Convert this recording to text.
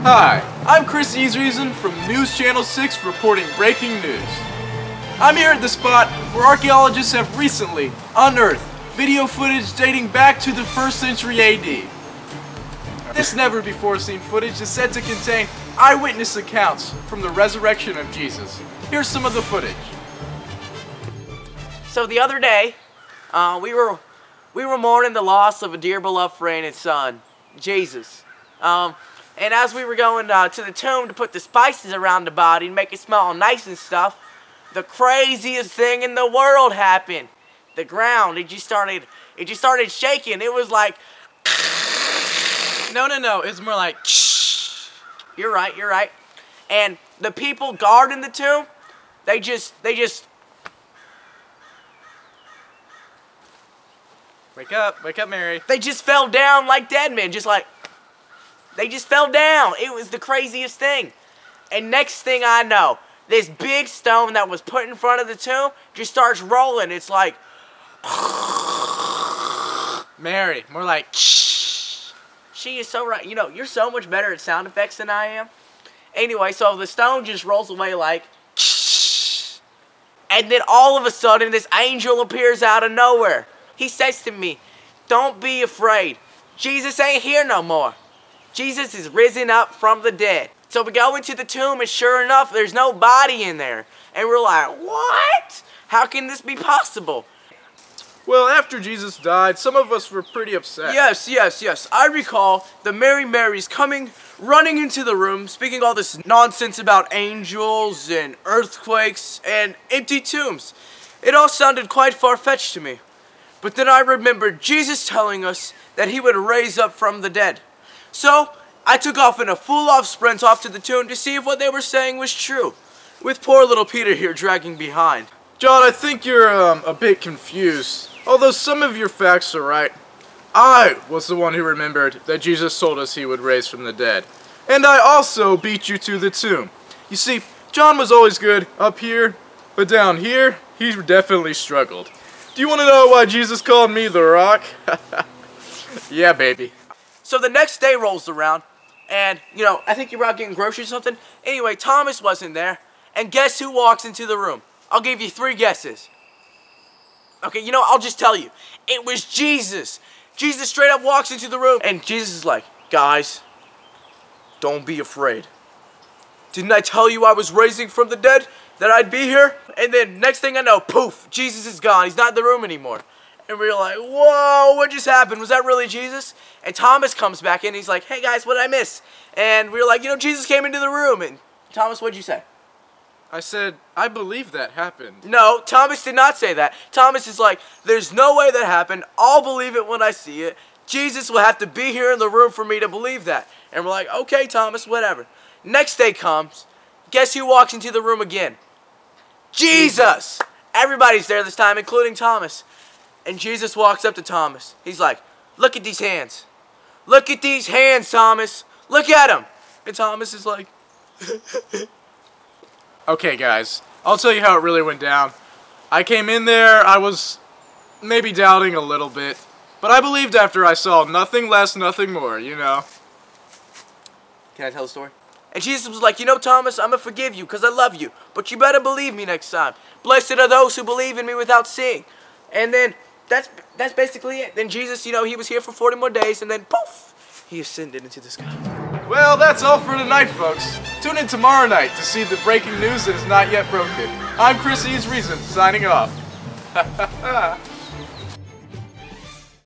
Hi, I'm Chris Reason from News Channel 6 reporting breaking news. I'm here at the spot where archaeologists have recently unearthed video footage dating back to the 1st century AD. This never-before-seen footage is said to contain eyewitness accounts from the resurrection of Jesus. Here's some of the footage. So the other day, we were mourning the loss of a dear beloved friend and son, Jesus. And as we were going to the tomb to put the spices around the body and make it smell nice and stuff, the craziest thing in the world happened. The ground, it just started shaking. It was like, No, it's more like you're right. And the people guarding the tomb, they just Wake up, Mary. They just fell down like dead men, they just fell down. It was the craziest thing. And next thing I know, this big stone that was put in front of the tomb just starts rolling. It's like, Mary, more like she is so right. You know, you're so much better at sound effects than I am. Anyway, so the stone just rolls away like, and then all of a sudden this angel appears out of nowhere. He says to me, "Don't be afraid. Jesus ain't here no more. Jesus is risen up from the dead." So we go into the tomb and sure enough, there's no body in there. And we're like, what? How can this be possible? Well, after Jesus died, some of us were pretty upset. Yes. I recall the Mary Marys running into the room, speaking all this nonsense about angels and earthquakes and empty tombs. It all sounded quite far-fetched to me. But then I remembered Jesus telling us that he would raise up from the dead. So I took off in a full-off sprint off to the tomb to see if what they were saying was true, with poor little Peter here dragging behind. John, I think you're a bit confused. Although some of your facts are right, I was the one who remembered that Jesus told us he would raise from the dead. And I also beat you to the tomb. You see, John was always good up here, but down here, he definitely struggled. Do you want to know why Jesus called me the Rock? Yeah, baby. So the next day rolls around, and, you know, I think you were out getting groceries or something. Anyway, Thomas wasn't there, and guess who walks into the room? I'll give you 3 guesses. Okay, you know, I'll just tell you. It was Jesus. Jesus straight up walks into the room, and Jesus is like, "Guys, don't be afraid. Didn't I tell you I was raising from the dead? That I'd be here?" And then next thing I know, poof, Jesus is gone. He's not in the room anymore. And we're like, whoa, what just happened? Was that really Jesus? And Thomas comes back in, and he's like, "Hey guys, what did I miss?" And we were like, you know, Jesus came into the room. And Thomas, what'd you say? I said, I believe that happened. No, Thomas did not say that. Thomas is like, "There's no way that happened. I'll believe it when I see it. Jesus will have to be here in the room for me to believe that." And we're like, okay, Thomas, whatever. Next day comes. Guess who walks into the room again? Jesus! Everybody's there this time, including Thomas. And Jesus walks up to Thomas. He's like, "Look at these hands. Look at these hands, Thomas. Look at them." And Thomas is like, Okay, guys, I'll tell you how it really went down. I came in there, I was maybe doubting a little bit, but I believed after I saw nothing less, nothing more, you know. Can I tell the story? And Jesus was like, "You know, Thomas, I'm going to forgive you because I love you, but you better believe me next time. Blessed are those who believe in me without seeing." And then that's basically it. Then Jesus, you know, he was here for 40 more days, and then poof, he ascended into the sky. Well, that's all for tonight, folks. Tune in tomorrow night to see the breaking news that is not yet broken. I'm Chris Reason, signing off.